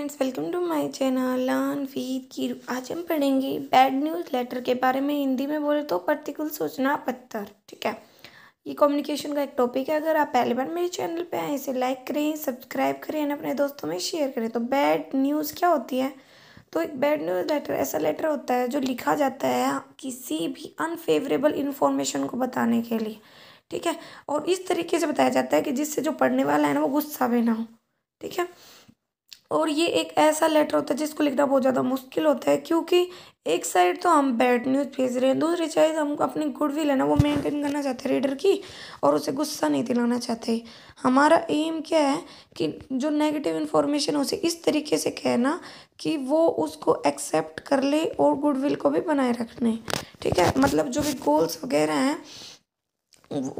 Friends, welcome to my channel learn with Keeru. आज हम पढ़ेंगे बैड न्यूज़ लेटर के बारे में। हिंदी में बोले तो प्रतिकूल सूचना पत्र। ठीक है, ये कम्युनिकेशन का एक टॉपिक है। अगर आप पहली बार मेरे चैनल पे आए, इसे लाइक करें, सब्सक्राइब करें और अपने दोस्तों में शेयर करें। तो बैड न्यूज़ क्या होती है? तो एक बैड न्यूज़ लेटर ऐसा लेटर होता है जो लिखा जाता है किसी भी अनफेवरेबल इन्फॉर्मेशन को बताने के लिए। ठीक है, और इस तरीके से बताया जाता है कि जिससे जो पढ़ने वाला है ना, वो गुस्सा भी ना हो। ठीक है, और ये एक ऐसा लेटर होता है जिसको लिखना बहुत ज़्यादा मुश्किल होता है, क्योंकि एक साइड तो हम बैड न्यूज़ भेज रहे हैं, दूसरी साइड हम अपनी गुडविल है ना वो मेंटेन करना चाहते हैं रीडर की, और उसे गुस्सा नहीं दिलाना चाहते। हमारा एम क्या है कि जो नेगेटिव इन्फॉर्मेशन है उसे इस तरीके से कहना कि वो उसको एक्सेप्ट कर ले और गुडविल को भी बनाए रखने। ठीक है, मतलब जो भी गोल्स वगैरह हैं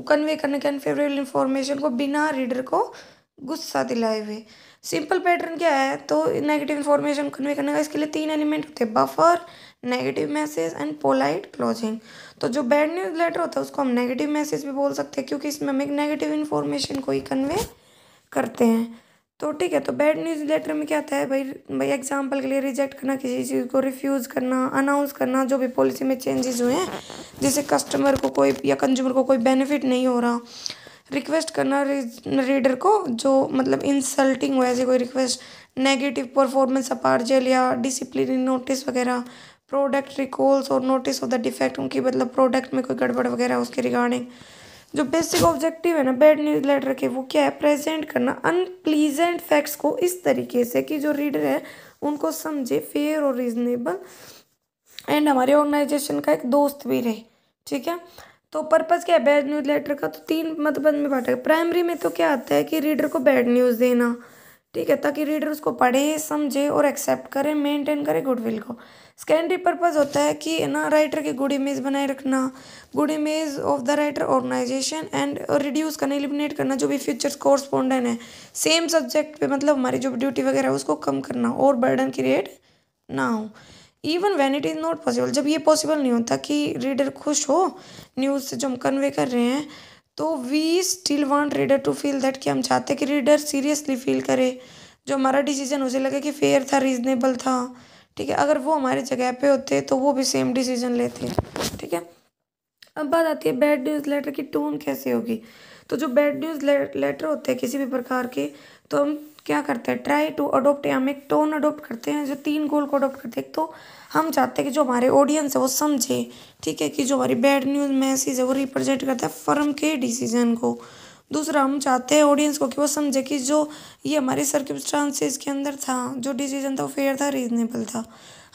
कन्वे करने के अनफेवरेबल इन्फॉर्मेशन को बिना रीडर को गुस्सा दिलाए हुए। सिंपल पैटर्न क्या है? तो नेगेटिव इन्फॉर्मेशन कन्वे करने का इसके लिए 3 एलिमेंट होते हैं: buffer, negative message and polite closing. तो जो बैड न्यूज़ लेटर होता है उसको हम नेगेटिव मैसेज भी बोल सकते हैं, क्योंकि इसमें हम एक नेगेटिव इन्फॉर्मेशन को ही कन्वे करते हैं। तो ठीक है, तो बैड न्यूज़ लेटर में क्या आता है भाई? एग्जांपल के लिए रिजेक्ट करना, किसी चीज़ को रिफ्यूज़ करना, अनाउंस करना जो भी पॉलिसी में चेंजेस हुए हैं जिससे कस्टमर को कोई या कंज्यूमर को कोई बेनिफिट नहीं हो रहा। रिक्वेस्ट करना रीडर को जो मतलब इंसल्टिंग हो, ऐसे कोई रिक्वेस्ट। नेगेटिव परफॉर्मेंस अपार्जल या डिसिप्लिनरी नोटिस वगैरह। प्रोडक्ट रिकॉल्स और नोटिस ऑफ द डिफेक्ट, उनकी मतलब प्रोडक्ट में कोई गड़बड़ वगैरह उसके रिगार्डिंग। जो बेसिक ऑब्जेक्टिव है ना बैड न्यूज़ लेटर के, वो क्या है? प्रेजेंट करना अनप्लीजेंट फैक्ट्स को इस तरीके से कि जो रीडर है उनको समझे, फेयर और रीजनेबल, एंड हमारे ऑर्गेनाइजेशन का एक दोस्त भी रहे। ठीक है, तो पर्पज़ क्या है बैड न्यूज़ लेटर का? तो 3 मतलब में बांटा है। प्राइमरी में तो क्या आता है कि रीडर को बैड न्यूज़ देना, ठीक है, ताकि रीडर उसको पढ़े, समझे और एक्सेप्ट करे, मेंटेन करे गुडविल को। सेकेंडरी पर्पज़ होता है कि ना राइटर की गुड इमेज बनाए रखना, good image of the writer organization, and reduce करना, एलिमिनेट करना जो भी फ्यूचर्स कोर्सपोंडेंट है सेम सब्जेक्ट पे, मतलब हमारी जो ड्यूटी वगैरह है उसको कम करना और बर्डन क्रिएट ना हो। Even when it is not possible, जब ये पॉसिबल नहीं होता कि रीडर खुश हो न्यूज़ से जो हम कन्वे कर रहे हैं, तो we still want reader to feel that, कि हम चाहते हैं कि रीडर सीरियसली फील करे, जो हमारा डिसीजन उसे लगे कि फेयर था, रीजनेबल था। ठीक है, अगर वो हमारी जगह पे होते तो वो भी सेम डिसीजन लेते। ठीक है, अब बात आती है बैड न्यूज़ लेटर की टोन कैसे होगी। तो जो बैड न्यूज़ लेटर होते हैं किसी भी प्रकार के, तो हम क्या करते हैं? ट्राई टू अडोप्ट, हम एक टोन अडोप्ट करते हैं जो 3 गोल को अडोप्ट करते हैं। एक तो हम चाहते हैं कि जो हमारे ऑडियंस है वो समझे, ठीक है, कि जो हमारी बैड न्यूज़ मैसेज है वो रिप्रेजेंट करता है फर्म के डिसीजन को। दूसरा, हम चाहते हैं ऑडियंस को कि वो समझे कि जो ये हमारे सर्कमस्टांसेस के अंदर था, जो डिसीजन था वो फेयर था, रीजनेबल था।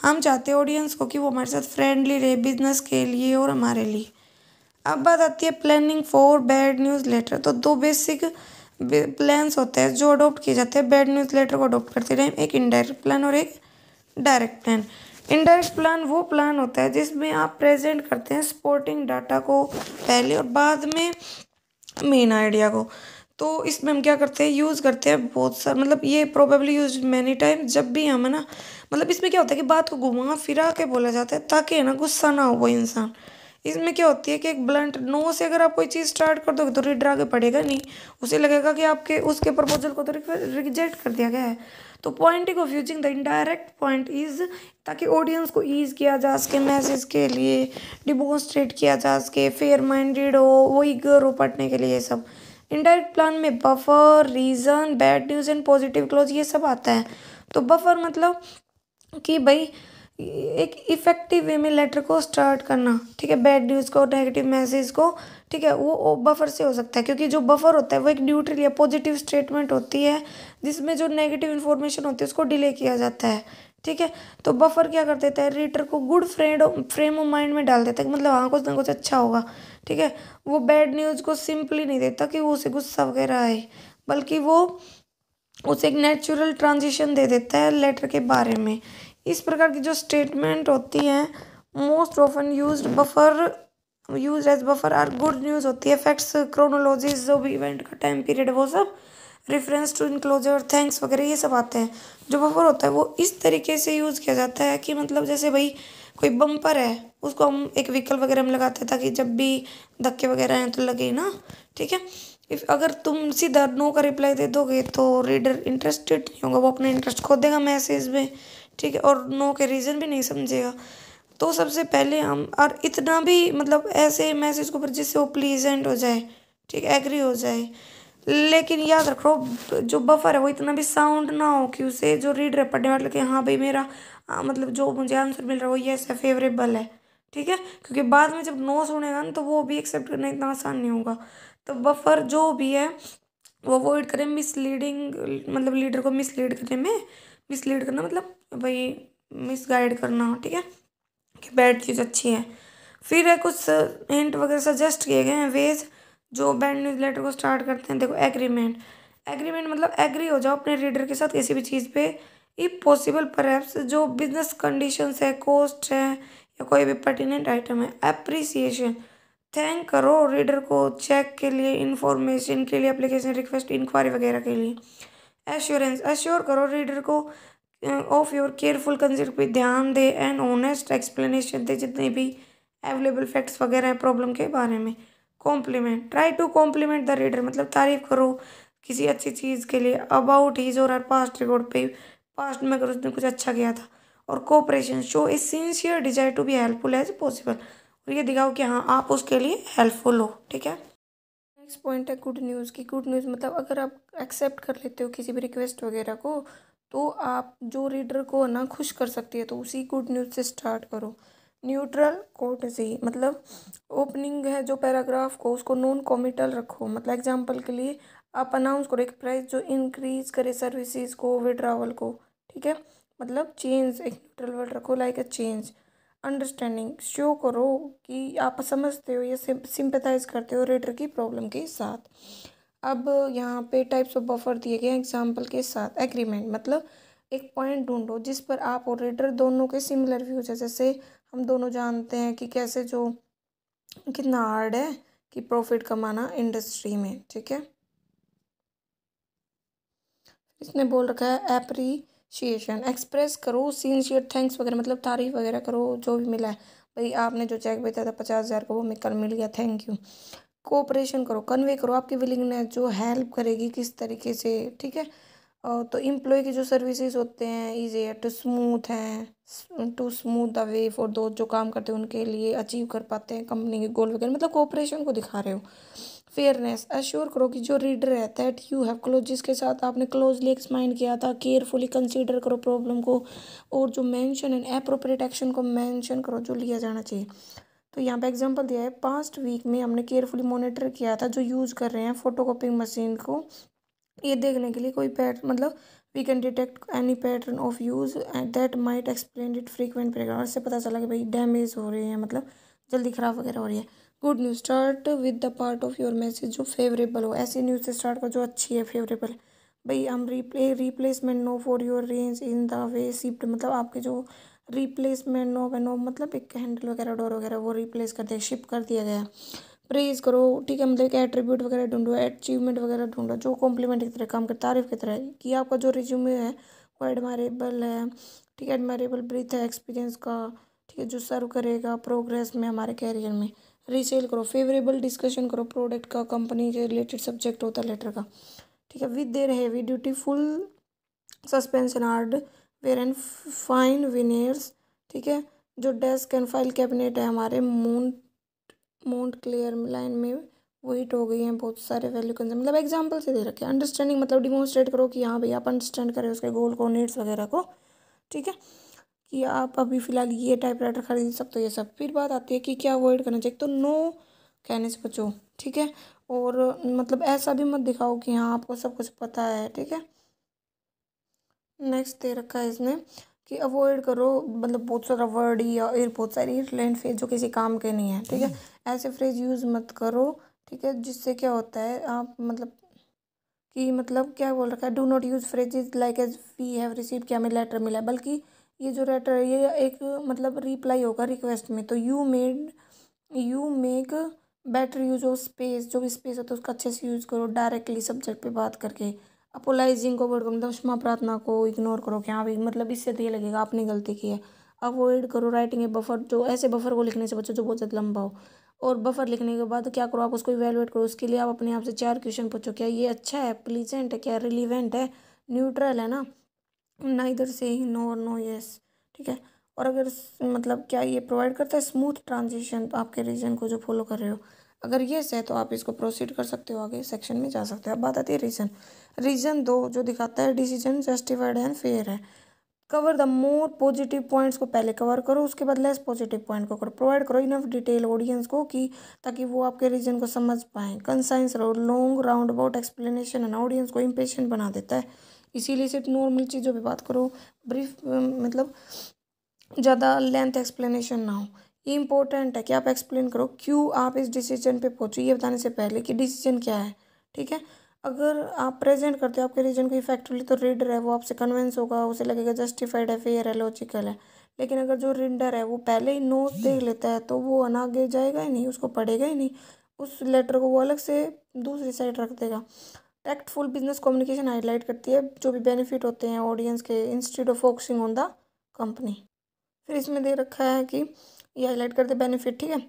हम चाहते हैं ऑडियंस को कि वो हमारे साथ फ्रेंडली रहे बिजनेस के लिए और हमारे लिए। अब बात आती है planning for bad news letter. तो 2 बेसिक प्लान्स होते हैं जो अडोप्ट किए जाते हैं बैड न्यूज़ लेटर को अडोप्ट करते रहे, एक इनडायरेक्ट प्लान और एक डायरेक्ट प्लान। इनडायरेक्ट प्लान वो प्लान होता है जिसमें आप प्रेजेंट करते हैं सपोर्टिंग डाटा को पहले और बाद में मेन आइडिया को। तो इसमें हम क्या करते हैं? यूज़ करते हैं बहुत सारा, मतलब ये प्रोबेबली यूज मैनी टाइम, जब भी हम है ना, मतलब इसमें क्या होता है कि बात को घुमा फिरा के बोला जाता है ताकि है ना गुस्सा ना हो वो इंसान। इसमें क्या होती है कि एक ब्लंट नो से अगर आप कोई चीज़ स्टार्ट कर दोगे तो रीडर आगे पढ़ेगा नहीं, उसे लगेगा कि आपके उसके प्रपोजल को तो रिजेक्ट कर दिया गया है। तो pointing of using the indirect point is, ताकि ऑडियंस को ईज किया जा सके, मैसेज के लिए डिमोन्स्ट्रेट किया जा सके, फेयर माइंडेड हो, वो ईगर हो पढ़ने के लिए। ये सब इनडायरेक्ट प्लान में buffer, reason, bad news and positive close ये सब आता है। तो बफर मतलब कि भाई एक इफेक्टिव वे में लेटर को स्टार्ट करना, ठीक है, बैड न्यूज़ को, नेगेटिव मैसेज को, ठीक है, वो बफर से हो सकता है, क्योंकि जो बफर होता है वो एक न्यूट्रल या पॉजिटिव स्टेटमेंट होती है जिसमें जो नेगेटिव इन्फॉर्मेशन होती है उसको डिले किया जाता है। ठीक है, तो बफर क्या कर देता है? रीडर को गुड फ्रेम ऑफ माइंड में डाल देता है कि मतलब हाँ कुछ ना कुछ अच्छा होगा। ठीक है, वो बैड न्यूज़ को सिंपली नहीं देता कि वो उसे गुस्सा वगैरह आए, बल्कि वो उसे एक नेचुरल ट्रांजिशन दे देता है लेटर के बारे में। इस प्रकार की जो स्टेटमेंट होती हैं most often use as buffer are good news होती है। फैक्ट्स, क्रोनोलॉजीज, जो भी इवेंट का टाइम पीरियड है वो सब, रेफरेंस टू इनक्लोजर, थैंक्स वगैरह ये सब आते हैं। जो बफर होता है वो इस तरीके से यूज़ किया जाता है कि मतलब जैसे भाई कोई बम्पर है उसको हम एक व्हीकल वगैरह में लगाते हैं ताकि जब भी धक्के वगैरह हैं तो लगे ना। ठीक है, इफ अगर तुम सीधा नो का रिप्लाई दे दोगे तो रीडर इंटरेस्टेड नहीं होगा, वो अपना इंटरेस्ट खो देगा मैसेज में, ठीक है, और नो के रीज़न भी नहीं समझेगा। तो सबसे पहले हम, और इतना भी मतलब ऐसे मैसेज को पर जिससे वो प्लीजेंट हो जाए, ठीक है, एग्री हो जाए, लेकिन याद रखो जो बफर है वो इतना भी साउंड ना हो कि उसे जो रीडर है पढ़ने वाले के हाँ भाई मेरा मतलब जो मुझे आंसर मिल रहा है वो यस है, फेवरेबल है, ठीक है, क्योंकि बाद में जब नो सुनेगा ना तो वो भी एक्सेप्ट करना इतना आसान नहीं होगा। तो बफर जो भी है वो अवॉइड करें मिसलीडिंग, मतलब लीडर को मिसलीड करने में, मिसलीड करना मतलब भाई मिसगाइड करना, ठीक है, कि बैड चीज़ अच्छी है। फिर है कुछ हिंट वगैरह सजेस्ट किए गए हैं वेज जो बैड न्यूज़ लेटर को स्टार्ट करते हैं। देखो एग्रीमेंट, एग्रीमेंट मतलब एग्री हो जाओ अपने रीडर के साथ किसी भी चीज़ पे, इफ पॉसिबल परहैप्स जो बिजनेस कंडीशंस है, कॉस्ट है, या कोई भी पर्टिनेंट आइटम है। अप्रिसिएशन, थैंक करो रीडर को चेक के लिए, इंफॉर्मेशन के लिए, एप्लीकेशन रिक्वेस्ट, इंक्वायरी वगैरह के लिए। एश्योरेंस, एश्योर करो रीडर को ऑफ योर केयरफुल कंसिडर पे ध्यान दे एंड ऑनेस्ट एक्सप्लेनेशन दे जितने भी अवेलेबल फैक्ट्स वगैरह हैं प्रॉब्लम के बारे में। Compliment, try to compliment the reader मतलब तारीफ करो किसी अच्छी चीज़ के लिए अबाउट हिज और हर पास्ट रिकॉर्ड पे, पास्ट में अगर उसने कुछ अच्छा किया था। और cooperation, show a sincere desire to be helpful as possible, और ये दिखाओ कि हाँ आप उसके लिए हेल्पफुल हो, ठीक है। नेक्स्ट पॉइंट है गुड न्यूज़ की। गुड न्यूज़ मतलब अगर आप एक्सेप्ट कर लेते हो किसी भी रिक्वेस्ट वगैरह को तो आप जो रीडर को ना खुश कर सकती है, तो उसी गुड न्यूज़ से स्टार्ट करो। न्यूट्रल कोर्टेसी मतलब ओपनिंग है जो पैराग्राफ को उसको नॉन कॉमिटल रखो, मतलब एग्जांपल के लिए आप अनाउंस करो एक प्राइस जो इंक्रीज करे सर्विसेज को, विड्रावल को, ठीक है, मतलब चेंज, एक न्यूट्रल वर्ड रखो like a change. Understanding, show करो कि आप समझते हो या सिंपैथाइज करते हो रीडर की प्रॉब्लम के साथ। अब यहाँ पे टाइप्स ऑफ बफर दिए गए हैं एग्जाम्पल के साथ। एग्रीमेंट मतलब एक पॉइंट ढूंढो जिस पर आप और रीडर दोनों के सिमिलर व्यूज है, जैसे हम दोनों जानते हैं कि कैसे जो कितना हार्ड है कि प्रॉफिट कमाना इंडस्ट्री में, ठीक है। इसने बोल रखा है एप्रिशिएशन, एक्सप्रेस करो सिंसियर थैंक्स वगैरह मतलब तारीफ वगैरह करो जो भी मिला है, भाई आपने जो चेक भेजा था 50,000 का वो मैं कल मिल गया, थैंक यू। कोऑपरेशन करो, कन्वे करो आपकी विलिंगनेस जो हेल्प करेगी किस तरीके से, ठीक है। तो एम्प्लॉय की जो सर्विसेज होते हैं ईजी है टू स्मूथ हैं, to smooth the way for दो जो काम करते हैं उनके लिए अचीव कर पाते हैं कंपनी के गोल वगैरह, मतलब कोऑपरेशन को दिखा रहे हो। फेयरनेस, अश्योर करो कि जो रीडर है दैट यू हैव क्लोज जिसके साथ आपने क्लोजली एक्सप्लेन किया था, केयरफुली कंसीडर करो प्रॉब्लम को, और जो मेंशन एंड एप्रोप्रिएट एक्शन को मेंशन करो जो लिया जाना चाहिए। तो यहाँ पे एग्जांपल दिया है, पास्ट वीक में हमने केयरफुली मॉनिटर किया था जो यूज़ कर रहे हैं फोटोकॉपिंग मशीन को, ये देखने के लिए कोई पैटर्न मतलब we can detect any pattern of use and that might explain it frequent breakdown, इससे पता चला कि भाई डैमेज हो रही है मतलब जल्दी ख़राब वगैरह हो रही है। Good news, start with the part of your message जो फेवरेबल हो, ऐसी न्यूज़ से स्टार्ट करो जो अच्छी है, फेवरेबल। भाई हम replacement no for your range in the way shift मतलब आपके जो रिप्लेसमेंट नो है, नो मतलब एक हैंडल वगैरह डोर वगैरह वो रिप्लेस कर दिया, शिप कर दिया गया। प्रेज करो, ठीक है, मतलब कि एट्रीब्यूट वगैरह ढूंढो, अचीवमेंट वगैरह ढूंढो जो कॉम्प्लीमेंट की तरह काम करे, तारीफ की तरह कि आपका जो रिज्यूमे है वो एडमायरेबल है, ठीक है, एडमायरेबल ब्रीथ है एक्सपीरियंस का, ठीक है, जो सर्व करेगा प्रोग्रेस में हमारे कैरियर में। रीसेल करो, फेवरेबल डिस्कशन करो प्रोडक्ट का, कंपनी के रिलेटेड सब्जेक्ट होता है लेटर का, ठीक है। With their heavy duty full suspension hardware and fine veneers, ठीक है, जो डेस्क एंड फाइल कैबिनेट है हमारे माउंट क्लियर लाइन में वो हिट हो गई हैं बहुत सारे वैल्यू कंजन, मतलब एग्जाम्पल से दे रखे हैं। अंडरस्टैंडिंग मतलब डिमोन्स्ट्रेट करो कि हाँ भाई आप अंडरस्टैंड करें उसके गोल को, नीड्स वगैरह को, ठीक है, कि आप अभी फ़िलहाल ये टाइपराइटर खरीद सकते हो, ये सब। फिर बात आती है कि क्या अवॉइड करना चाहिए, तो नो कहने से बचो, ठीक है, और मतलब ऐसा भी मत दिखाओ कि हाँ आपको सब कुछ पता है, ठीक है। नेक्स्ट दे रखा है इसने कि अवॉइड करो मतलब बहुत सारा वर्ड या बहुत सारी irrelevant फ्रेज जो किसी काम के नहीं है, ठीक है, ऐसे फ्रेज यूज़ मत करो, ठीक है, जिससे क्या होता है आप मतलब कि मतलब क्या बोल रखा है, do not use phrases like as we have receive कि हमें लेटर मिला है, बल्कि ये जो लेटर है ये एक मतलब रिप्लाई होगा रिक्वेस्ट में, तो you make better use of space, जो भी स्पेस होता है उसका अच्छे से यूज़ करो, डायरेक्टली सब्जेक्ट पे बात करके। अपोलाइजिंग को अवॉइड करो मतलब क्षमा प्रार्थना को इग्नोर करो कि हाँ भाई मतलब इससे तो ये लगेगा आपने गलती की है। अवॉइड करो राइटिंग ए बफर, जो ऐसे बफर को लिखने से बच्चों जो बहुत ज़्यादा लंबा हो। और बफर लिखने के बाद क्या करो, आप उसको इवेलुएट करो। उसके लिए आप अपने आप से 4 क्वेश्चन पूछो, क्या ये अच्छा है, प्लीजेंट है, क्या रिलीवेंट है, न्यूट्रल है ना, नाइदर से नो नो यस, ठीक है। और अगर मतलब क्या ये प्रोवाइड करता है स्मूथ ट्रांजिशन आपके रीजन को जो फॉलो कर रहे हो, अगर येस है तो आप इसको प्रोसीड कर सकते हो, आगे सेक्शन में जा सकते हो। अब बात आती है रीजन। रीजन 2 जो दिखाता है डिसीजन जस्टिफाइड एंड फेयर है। Cover the more positive points को पहले कवर करो, उसके बाद लेस पॉजिटिव पॉइंट को करो। प्रोवाइड करो इनफ डिटेल ऑडियंस को कि ताकि वो आपके रीजन को समझ पाएँ। कंसाइंस रहो, लॉन्ग राउंड अबाउट एक्सप्लेनेशन है ना ऑडियंस को इम्पेशेंट बना देता है, इसीलिए सिर्फ नॉर्मल चीज़ों पे बात करो, ब्रीफ मतलब ज़्यादा लेंथ एक्सप्लेनेशन ना हो। ये इंपॉर्टेंट है कि आप एक्सप्लेन करो क्यों आप इस डिसीजन पे पहुंचे, ये बताने से पहले कि डिसीजन क्या है, ठीक है। अगर आप प्रेजेंट करते हो आपके रीजन को इफेक्टिवली तो रीडर है वो आपसे कन्विंस होगा, उसे लगेगा जस्टिफाइड है, फेयर है, लॉजिकल है। लेकिन अगर जो रीडर है वो पहले ही नोट देख लेता है तो वो आगे जाएगा ही नहीं, उसको पढ़ेगा ही नहीं, उस लेटर को वो अलग से दूसरी साइड रख देगा। टैक्टफुल बिजनेस कम्युनिकेशन हाईलाइट करती है जो भी बेनिफिट होते हैं ऑडियंस के, instead of focusing on the company. फिर इसमें दे रखा है कि ये हाईलाइट करते बेनिफिट, ठीक है।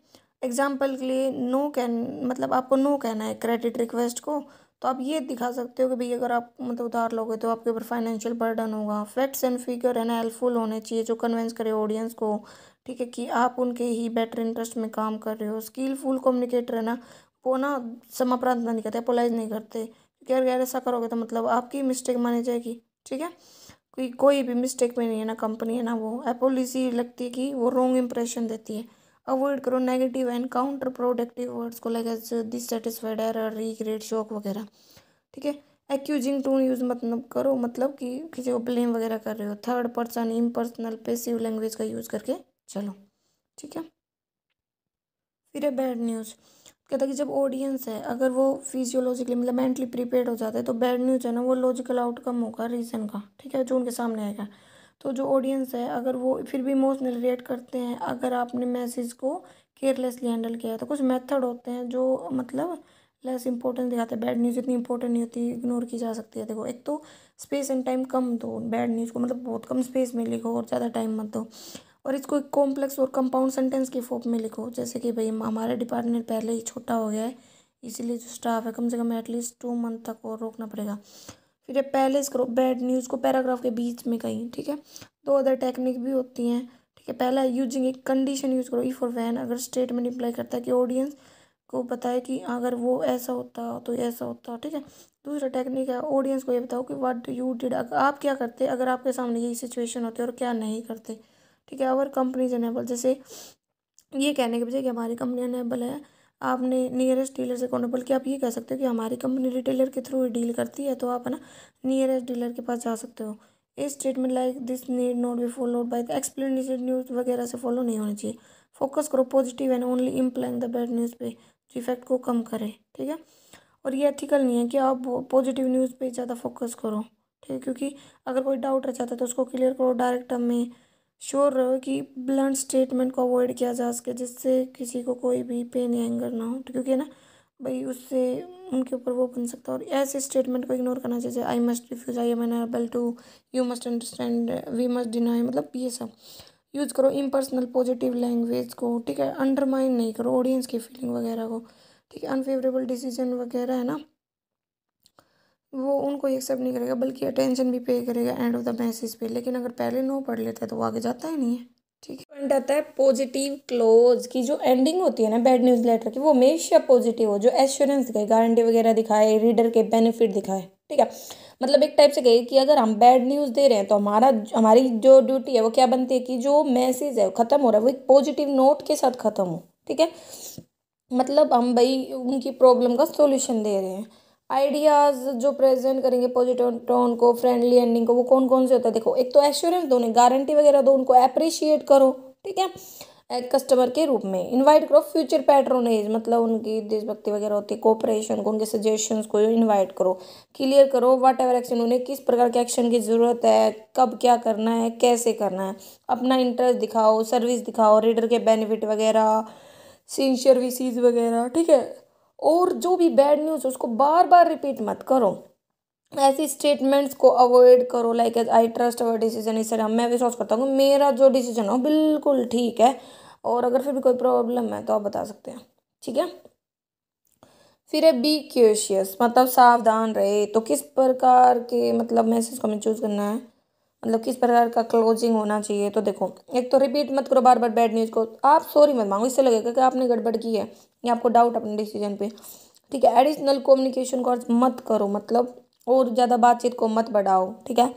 एग्जाम्पल के लिए नो कैन मतलब आपको नो कहना है क्रेडिट रिक्वेस्ट को, तो आप ये दिखा सकते हो कि भाई अगर आप मतलब उधार लोगे तो आपके ऊपर फाइनेंशियल बर्डन होगा। फैक्ट्स एंड फिगर है ना हेल्पफुल होने चाहिए जो कन्विंस करे ऑडियंस को, ठीक है, कि आप उनके ही बेटर इंटरेस्ट में काम कर रहे हो। स्किलफुल कम्युनिकेटर है ना वो ना समाप्रांत नहीं करते, अपोलाइज नहीं करते, क्योंकि अगर ऐसा करोगे तो मतलब आपकी मिस्टेक मानी जाएगी, ठीक है। कोई भी मिस्टेक में नहीं है ना कंपनी है ना वो एपोलिसी लगती है कि वो रॉन्ग इंप्रेशन देती है। अवॉइड करो negative and counter productive words को like as dissatisfied, error, regret, shock वगैरह, ठीक है। एक्यूजिंग टोन यूज मतलब करो, मतलब कि किसी को ब्लेम वगैरह कर रहे हो। Third person, impersonal, passive language का यूज़ करके चलो, ठीक है। फिर है बैड न्यूज़। कहता है कि जब ऑडियंस है अगर वो फिजियोलॉजिकली मतलब मेंटली प्रिपेयर्ड हो जाता है तो बैड न्यूज़ है ना वो लॉजिकल आउटकम होगा रीज़न का, ठीक है, जो उनके सामने आएगा। तो जो ऑडियंस है अगर वो फिर भी इमोशनल रिएक्ट करते हैं अगर आपने मैसेज को केयरलेसली हैंडल किया है, तो कुछ मेथड होते हैं जो मतलब लेस इंपॉर्टेंस दिखाते हैं। बैड न्यूज़ इतनी इंपॉर्टेंट नहीं होती, इग्नोर की जा सकती है। देखो एक तो स्पेस एंड टाइम कम दो बैड न्यूज़ को, मतलब बहुत कम स्पेस में लिखो और ज़्यादा टाइम मत दो। और इसको एक कॉम्प्लेक्स और कंपाउंड सेंटेंस की फॉर्म में लिखो, जैसे कि भाई हमारा डिपार्टमेंट पहले ही छोटा हो गया है इसीलिए जो स्टाफ है कम से कम एटलीस्ट 2 मंथ तक और रोकना पड़ेगा। फिर ये पहले करो बैड न्यूज़ को पैराग्राफ के बीच में कहीं, ठीक है। 2 अदर टेक्निक भी होती हैं, ठीक है। पहला यूजिंग एक कंडीशन यूज़ करो, इफ और वैन, अगर स्टेटमेंट इम्प्लाई करता है कि ऑडियंस को बताए कि अगर वो ऐसा होता तो ऐसा होता, ठीक है। दूसरा टेक्निक है ऑडियंस को ये बताओ कि व्हाट यू डिड, आप क्या करते अगर आपके सामने यही सिचुएशन होती है और क्या नहीं करते, ठीक है। अवर कंपनी इज अनेबल, जैसे ये कहने के बजाय कि हमारी कंपनी अनेबल है, आपने नियरेस्ट डीलर से कौन, बल्कि आप ये कह सकते हो कि हमारी कंपनी रिटेलर के थ्रू ही डील करती है, तो आप है ना नियरेस्ट डीलर के पास जा सकते हो। ए statement like this need not be followed by the explanation news वगैरह से फॉलो नहीं होनी चाहिए। फोकस करो positive and only implying the bad news पे जो इफेक्ट को कम करे, ठीक है। और ये एथिकल नहीं है कि आप पॉजिटिव न्यूज़ पे ज़्यादा फोकस करो, ठीक है, क्योंकि अगर कोई डाउट रह जाता है तो उसको क्लियर करो डायरेक्ट टर्म में। श्योर रहो कि ब्लंट स्टेटमेंट को अवॉइड किया जा सके जिससे किसी को कोई भी पेन या एंगर ना हो, क्योंकि ना भाई उससे उनके ऊपर वो बन सकता है। और ऐसे स्टेटमेंट को इग्नोर करना चाहिए, I must refuse, I am unable to, you must understand, we must deny, मतलब ये सब यूज़ करो। इम्पर्सनल पॉजिटिव लैंग्वेज को, ठीक है, अंडरमाइन नहीं करो ऑडियंस की फीलिंग वगैरह को, ठीक है। अनफेवरेबल डिसीजन वगैरह है ना वो उनको एक्सेप्ट नहीं करेगा बल्कि अटेंशन भी पे करेगा एंड ऑफ द मैसेज पे, लेकिन अगर पहले नो पढ़ लेता है तो वो आगे जाता ही नहीं है, ठीक है। पॉइंट आता है पॉजिटिव क्लोज की, जो एंडिंग होती है ना बैड न्यूज़ लेटर की वो हमेशा पॉजिटिव हो, जो एश्योरेंस दिखाए, गारंटी वगैरह दिखाए, रीडर के बेनिफिट दिखाए, ठीक है। मतलब एक टाइप से कहे कि अगर हम बैड न्यूज़ दे रहे हैं तो हमारी जो ड्यूटी है वो क्या बनती है कि जो मैसेज है खत्म हो रहा है वो एक पॉजिटिव नोट के साथ खत्म हो, ठीक है। मतलब हम भाई उनकी प्रॉब्लम का सॉल्यूशन दे रहे हैं। आइडियाज़ जो प्रेजेंट करेंगे पॉजिटिव टोन को, फ्रेंडली एंडिंग को, वो कौन कौन से होता है देखो, एक तो एश्योरेंस दो, उन्हें गारंटी वगैरह दो, उनको अप्रिशिएट करो, ठीक है, एक कस्टमर के रूप में। इनवाइट करो फ्यूचर पैट्रोनेज, मतलब उनकी देशभक्ति वगैरह होती है, कोऑपरेशन को, उनके सजेशंस को इनवाइट करो। क्लियर करो वाट एवर एक्शन, उन्हें किस प्रकार के एक्शन की ज़रूरत है, कब क्या करना है, कैसे करना है। अपना इंटरेस्ट दिखाओ, सर्विस दिखाओ, रीडर के बेनिफिट वगैरह, सिंसियर विसीज वगैरह, ठीक है। और जो भी बैड न्यूज़ उसको बार बार रिपीट मत करो, ऐसी स्टेटमेंट्स को अवॉइड करो like as I trust our decision, इस तरह मैं विश्वास करता हूँ मेरा जो डिसीजन हो बिल्कुल ठीक है, और अगर फिर भी कोई प्रॉब्लम है तो आप बता सकते हैं। ठीक है। फिर है बी क्यूशियस, मतलब सावधान रहे। तो किस प्रकार के मतलब मैसेज को हमें चूज करना है, मतलब किस प्रकार का क्लोजिंग होना चाहिए। तो देखो, एक तो रिपीट मत करो बार बार बैड न्यूज़ को, आप सॉरी मत मांगो, इससे लगेगा कि आपने गड़बड़ की है या आपको डाउट अपने डिसीजन पे। ठीक है। एडिशनल कम्युनिकेशन को मत करो, मतलब और ज़्यादा बातचीत को मत बढ़ाओ। ठीक है।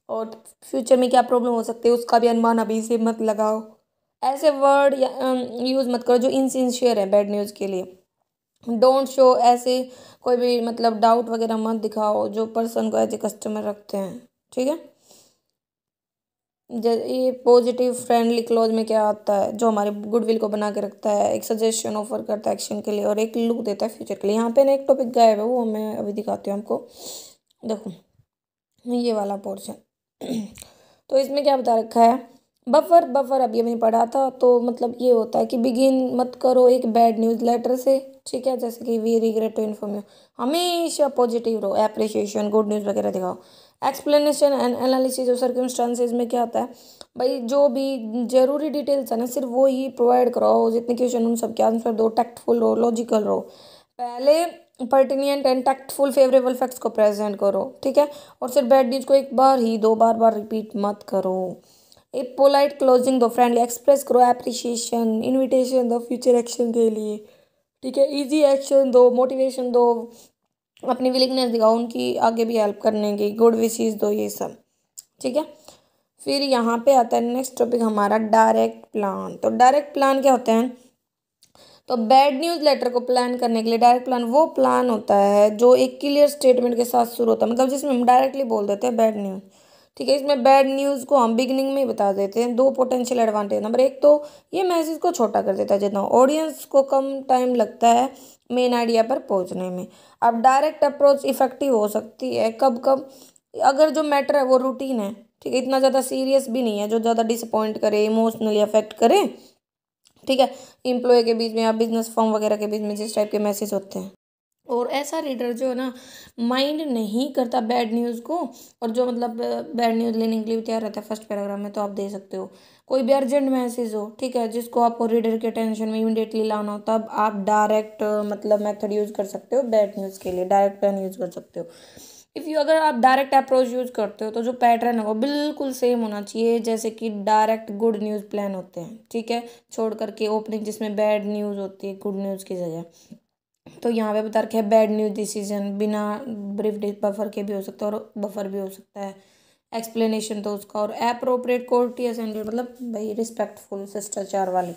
और फ्यूचर में क्या प्रॉब्लम हो सकती है उसका भी अनुमान अभी से मत लगाओ। ऐसे वर्ड या यूज़ मत करो जो इनसिंसियर है बैड न्यूज़ के लिए। डोंट शो ऐसे कोई भी मतलब डाउट वगैरह मत दिखाओ जो पर्सन को एज ए कस्टमर रखते हैं। ठीक है। ये पॉजिटिव फ्रेंडली क्लोज में क्या आता है, जो हमारे गुडविल को बना के रखता है, एक सजेशन ऑफर करता है एक्शन के लिए और एक लुक देता है फ्यूचर के लिए। यहाँ पे ना एक टॉपिक गायब है, वो मैं अभी दिखाती हूँ आपको। देखो ये वाला पोर्शन तो इसमें क्या बता रखा है, बफर बफर अभी हमें पढ़ा था। तो मतलब ये होता है कि बिगिन मत करो एक बैड न्यूज़ लेटर से। ठीक है। जैसे कि we regret to inform you, हमेशा पॉजिटिव रहो, एप्रिसिएशन गुड न्यूज़ वगैरह दिखाओ। Explanation and analysis of circumstances में क्या होता है भाई, जो भी जरूरी डिटेल्स है ना सिर्फ वो ही प्रोवाइड कराओ, जितने क्वेश्चन उन सबके आंसर दो, टैक्टफुल रहो, लॉजिकल रहो। पहले पर्टिनियंट एंड टैक्टफुल फेवरेबल फैक्ट्स को प्रेजेंट करो। ठीक है। और सिर्फ बैड न्यूज़ को एक बार ही दो बार बार रिपीट मत करो। एक पोलाइट क्लोजिंग दो, फ्रेंडली एक्सप्रेस करो एप्रिशिएशन, इनविटेशन दो फ्यूचर एक्शन के लिए। ठीक है। इजी एक्शन दो, मोटिवेशन दो, अपनी विलिंगनेस दिखाओ उनकी आगे भी हेल्प करने की, गुड विशेस दो, ये सब। ठीक है। फिर यहाँ पे आता है नेक्स्ट टॉपिक हमारा डायरेक्ट प्लान। तो डायरेक्ट प्लान क्या होते हैं, तो बैड न्यूज़ लेटर को प्लान करने के लिए डायरेक्ट प्लान वो प्लान होता है जो एक क्लियर स्टेटमेंट के साथ शुरू होता है, मतलब जिसमें हम डायरेक्टली बोल देते हैं बैड न्यूज़। ठीक है। इसमें बैड न्यूज़ को हम बिगिनिंग में ही बता देते हैं। दो पोटेंशियल एडवांटेज, नंबर एक तो ये मैसेज को छोटा कर देता है, जितना ऑडियंस को कम टाइम लगता है मेन आइडिया पर पहुंचने में। अब डायरेक्ट अप्रोच इफेक्टिव हो सकती है कब कब, अगर जो मैटर है वो रूटीन है। ठीक है। इतना ज़्यादा सीरियस भी नहीं है जो ज़्यादा डिसअपॉइंट करे, इमोशनली अफेक्ट करे। ठीक है। एम्प्लॉय के बीच में या बिजनेस फर्म वगैरह के बीच में जिस टाइप के मैसेज होते हैं, और ऐसा रीडर जो है ना माइंड नहीं करता बैड न्यूज़ को, और जो मतलब बैड न्यूज़ लेने के लिए तैयार रहता है फर्स्ट पैराग्राफ में, तो आप दे सकते हो। कोई भी अर्जेंट मैसेज हो, ठीक है, जिसको आपको रीडर के टेंशन में इमीडिएटली लाना हो, तब आप डायरेक्ट मतलब मेथड यूज़ कर सकते हो। बैड न्यूज़ के लिए डायरेक्ट प्लान यूज़ कर सकते हो। इफ़ यू अगर आप डायरेक्ट अप्रोच यूज़ करते हो तो जो पैटर्न है वो बिल्कुल सेम होना चाहिए जैसे कि डायरेक्ट गुड न्यूज़ प्लान होते हैं। ठीक है। छोड़ करके ओपनिंग जिसमें बैड न्यूज़ होती है गुड न्यूज़ की जगह। तो यहाँ पे बता रखे है बैड न्यूज़ डिसीजन बिना ब्रीफ बफर के भी हो सकता है और बफर भी हो सकता है। एक्सप्लेनेशन तो उसका, और अप्रोप्रिएट कोर्टियस एंड मतलब भाई रिस्पेक्टफुल शिष्टाचार वाले।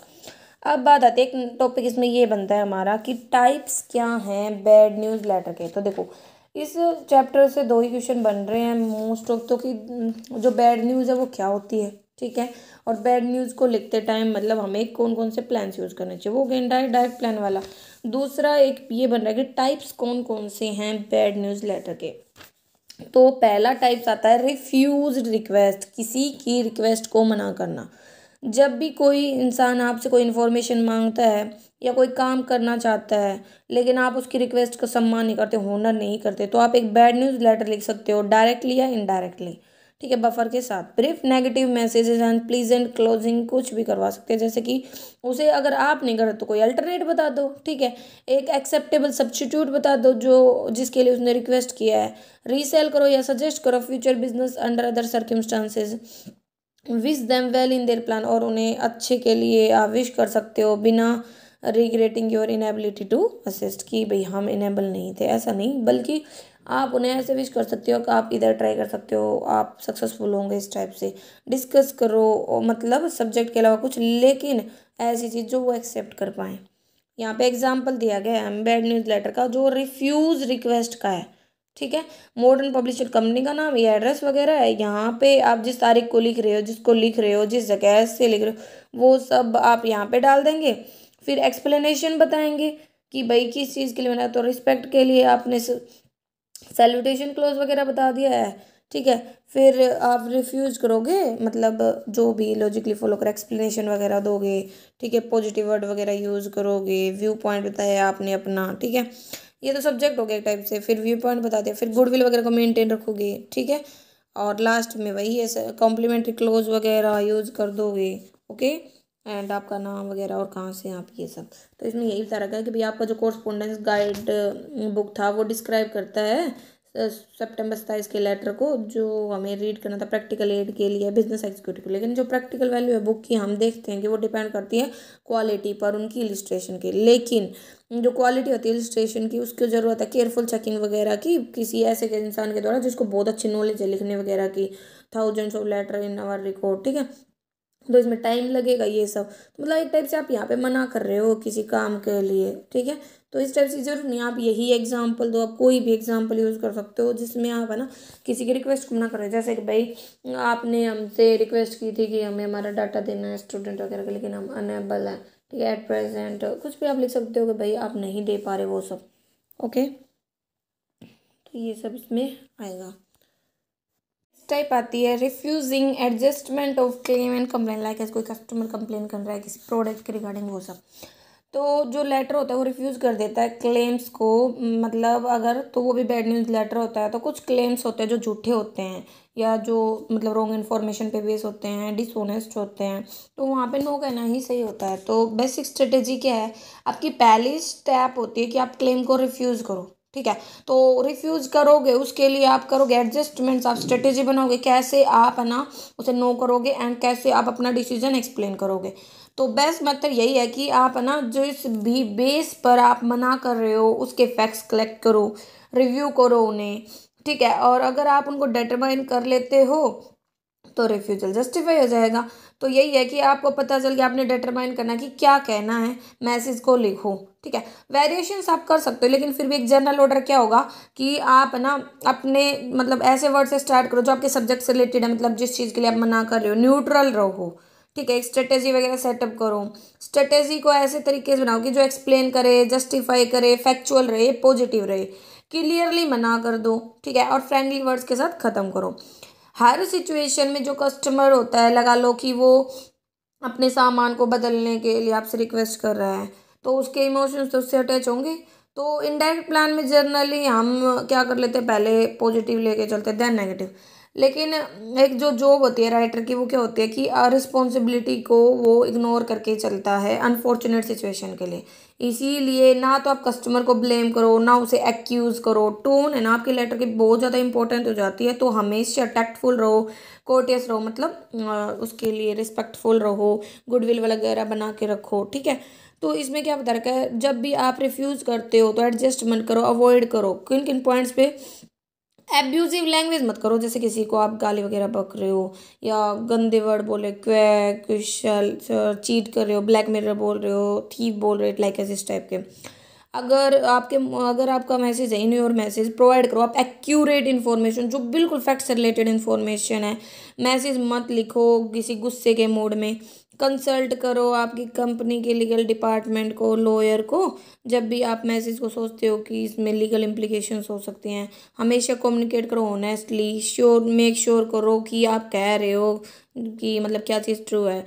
अब बात आती है एक टॉपिक इसमें ये बनता है हमारा कि टाइप्स क्या हैं बैड न्यूज़ लेटर के। तो देखो इस चैप्टर से दो ही क्वेश्चन बन रहे हैं मोस्ट ऑफ, तो कि जो बैड न्यूज़ है वो क्या होती है। ठीक है। और बैड न्यूज़ को लिखते टाइम मतलब हमें कौन कौन से प्लान्स यूज़ करने चाहिए, वो डायरेक्ट प्लान वाला। दूसरा एक ये बन रहा है कि टाइप्स कौन कौन से हैं बैड न्यूज़ लेटर के। तो पहला टाइप्स आता है रिफ्यूज रिक्वेस्ट, किसी की रिक्वेस्ट को मना करना। जब भी कोई इंसान आपसे कोई इन्फॉर्मेशन मांगता है या कोई काम करना चाहता है लेकिन आप उसकी रिक्वेस्ट का सम्मान नहीं करते, होनर नहीं करते, तो आप एक बैड न्यूज़ लेटर लिख सकते हो डायरेक्टली या इनडायरेक्टली। ठीक है। बफर के साथ brief negative messages and pleasant closing कुछ भी करवा सकते हैं, जैसे कि उसे अगर आप नहीं करते तो कोई अल्टरनेट बता दो। ठीक है। एक एक्सेप्टेबल सब्स्टिट्यूट बता दो जो जिसके लिए उसने रिक्वेस्ट किया है। रीसेल करो या सजेस्ट करो future business under other circumstances. Wish them well in their plan, और उन्हें अच्छे के लिए आप विश कर सकते हो बिना regretting your inability to assist, कि भाई हम इनेबल नहीं थे, ऐसा नहीं, बल्कि आप उन्हें ऐसे विश कर सकते हो कि आप इधर ट्राई कर सकते हो, आप सक्सेसफुल होंगे, इस टाइप से डिस्कस करो। मतलब सब्जेक्ट के अलावा कुछ, लेकिन ऐसी चीज़ जो वो एक्सेप्ट कर पाएँ। यहाँ पे एग्जाम्पल दिया गया है बैड न्यूज़ लेटर का जो रिफ्यूज रिक्वेस्ट का है। ठीक है। मॉडर्न पब्लिशर कंपनी का नाम, ये एड्रेस वगैरह है। यहाँ पे आप जिस तारीख को लिख रहे हो, जिसको लिख रहे हो, जिस जगह से लिख रहे हो, वो सब आप यहाँ पे डाल देंगे। फिर एक्सप्लेनेशन बताएंगे कि भाई किस चीज़ के लिए बना, तो रिस्पेक्ट के लिए आपने सैल्यूटेशन क्लोज वगैरह बता दिया है। ठीक है। फिर आप रिफ्यूज करोगे मतलब जो भी लॉजिकली फॉलो कर एक्सप्लेनेशन वगैरह दोगे। ठीक है। पॉजिटिव वर्ड वगैरह यूज़ करोगे, व्यू पॉइंट बताया आपने अपना। ठीक है। ये तो सब्जेक्ट हो गया एक टाइप से। फिर व्यू पॉइंट बता दिया, फिर गुडविल वगैरह को मेंटेन रखोगे। ठीक है। और लास्ट में वही है कॉम्प्लीमेंट्री क्लोज वगैरह यूज़ कर दोगे। ओके। एंड आपका नाम वगैरह और कहाँ से आप ये सब। तो इसमें यही बता रखा है कि भाई आपका जो कोरस्पोंडेंस गाइड बुक था वो डिस्क्राइब करता है सितंबर 27 के लेटर को, जो हमें रीड करना था प्रैक्टिकल एड के लिए बिजनेस एग्जीक्यूटिव। लेकिन जो प्रैक्टिकल वैल्यू है बुक की हम देखते हैं कि वो डिपेंड करती है क्वालिटी पर, उनकी इलिस्ट्रेशन की। लेकिन जो क्वालिटी होती है इलिस्ट्रेशन की, उसकी ज़रूरत है केयरफुल चेकिंग वगैरह की, किसी ऐसे के इंसान के द्वारा जिसको बहुत अच्छी नॉलेज है लिखने वगैरह की। Thousands of letter in our record, ठीक है। तो इसमें टाइम लगेगा ये सब। तो मतलब एक टाइप से आप यहाँ पे मना कर रहे हो किसी काम के लिए, ठीक है। तो इस टाइप से जरूर नहीं, आप यही एग्जाम्पल दो, आप कोई भी एग्जाम्पल यूज़ कर सकते हो जिसमें आप है ना किसी की रिक्वेस्ट को मना कर रहे हो। जैसे कि भाई आपने हमसे रिक्वेस्ट की थी कि हमें हमारा डाटा देना है स्टूडेंट वगैरह का, लेकिन हम अनेबल हैं, ठीक है, एट प्रेजेंट कुछ भी आप लिख सकते हो कि भाई आप नहीं दे पा रहे वो सब। ओके, तो ये सब इसमें आएगा। टाइप आती है refusing adjustment of claim and complain, like कोई कस्टमर कंप्लेन कर रहा है किसी प्रोडक्ट के रिगार्डिंग वो सब। तो जो लेटर होता है वो रिफ्यूज़ कर देता है क्लेम्स को, मतलब अगर तो वो भी बैड न्यूज़ लेटर होता है। तो कुछ क्लेम्स होते हैं जो झूठे होते हैं या जो मतलब रॉन्ग इन्फॉर्मेशन पे बेस होते हैं, डिसऑनेस्ट होते हैं, तो वहाँ पे नो कहना ही सही होता है। तो बेसिक स्ट्रेटेजी क्या है, आपकी पहली स्टेप होती है कि आप क्लेम को रिफ्यूज़ करो, ठीक है। तो रिफ्यूज़ करोगे उसके लिए आप करोगे एडजस्टमेंट्स, आप स्ट्रेटेजी बनाओगे कैसे आप है ना उसे नो करोगे एंड कैसे आप अपना डिसीजन एक्सप्लेन करोगे। तो बेस्ट मेथड यही है कि आप है ना जो इस भी बेस पर आप मना कर रहे हो उसके फैक्ट्स कलेक्ट करो, रिव्यू करो उन्हें, ठीक है। और अगर आप उनको डिटरमाइन कर लेते हो तो रिफ्यूजल जस्टिफाई हो जाएगा। तो यही है कि आपको पता चल गया, आपने डिटरमाइन करना कि क्या कहना है, मैसेज को लिखो, ठीक है। वेरिएशंस आप कर सकते हो, लेकिन फिर भी एक जनरल ऑर्डर क्या होगा कि आप ना अपने मतलब ऐसे वर्ड से स्टार्ट करो जो आपके सब्जेक्ट से रिलेटेड है, मतलब जिस चीज़ के लिए आप मना कर रहे हो न्यूट्रल रहो, ठीक है। एक स्ट्रेटेजी वगैरह सेटअप करो, स्ट्रेटेजी को ऐसे तरीके से बनाओ कि जो एक्सप्लेन करे, जस्टिफाई करे, फैक्चुअल रहे, पॉजिटिव रहे, क्लियरली मना कर दो, ठीक है। और फ्रेंडली वर्ड्स के साथ ख़त्म करो। हर सिचुएशन में जो कस्टमर होता है, लगा लो कि वो अपने सामान को बदलने के लिए आपसे रिक्वेस्ट कर रहा है, तो उसके इमोशंस तो उससे अटैच होंगे। तो इनडायरेक्ट प्लान में जनरली हम क्या कर लेते हैं, पहले पॉजिटिव लेके चलते हैं देन नेगेटिव। लेकिन एक जो जॉब होती है राइटर की वो क्या होती है कि रिस्पॉन्सिबिलिटी को वो इग्नोर करके चलता है अनफॉर्चुनेट सिचुएशन के लिए। इसीलिए ना तो आप कस्टमर को ब्लेम करो ना उसे एक्यूज़ करो। टोन है ना आपके लेटर की बहुत ज़्यादा इंपॉर्टेंट हो जाती है। तो हमेशा टैक्टफुल रहो, कोर्टियस रहो, मतलब उसके लिए रिस्पेक्टफुल रहो, गुडविल वगैरह बना के रखो, ठीक है। तो इसमें क्या बता रखा है, जब भी आप रिफ्यूज़ करते हो तो एडजस्टमेंट करो, अवॉइड करो। किन किन पॉइंट्स पे, एब्यूजिव लैंग्वेज मत करो, जैसे किसी को आप गाली वगैरह बक रहे हो या गंदे वर्ड बोले, क्वैक, कुशल, चीट कर रहे हो, ब्लैक मिरर बोल रहे हो, थीव बोल रहे हो, लाइक इस टाइप के। अगर आपका मैसेज है इन योर मैसेज प्रोवाइड करो आप एक्यूरेट इन्फॉर्मेशन, जो बिल्कुल फैक्ट से रिलेटेड इन्फॉर्मेशन है। मैसेज मत लिखो किसी गुस्से के मूड में। कंसल्ट करो आपकी कंपनी के लीगल डिपार्टमेंट को, लॉयर को, जब भी आप मैसेज को सोचते हो कि इसमें लीगल इम्प्लीकेशंस हो सकती हैं। हमेशा कम्युनिकेट करो ऑनेस्टली, मेक श्योर करो कि आप कह रहे हो कि मतलब क्या चीज़ ट्रू है।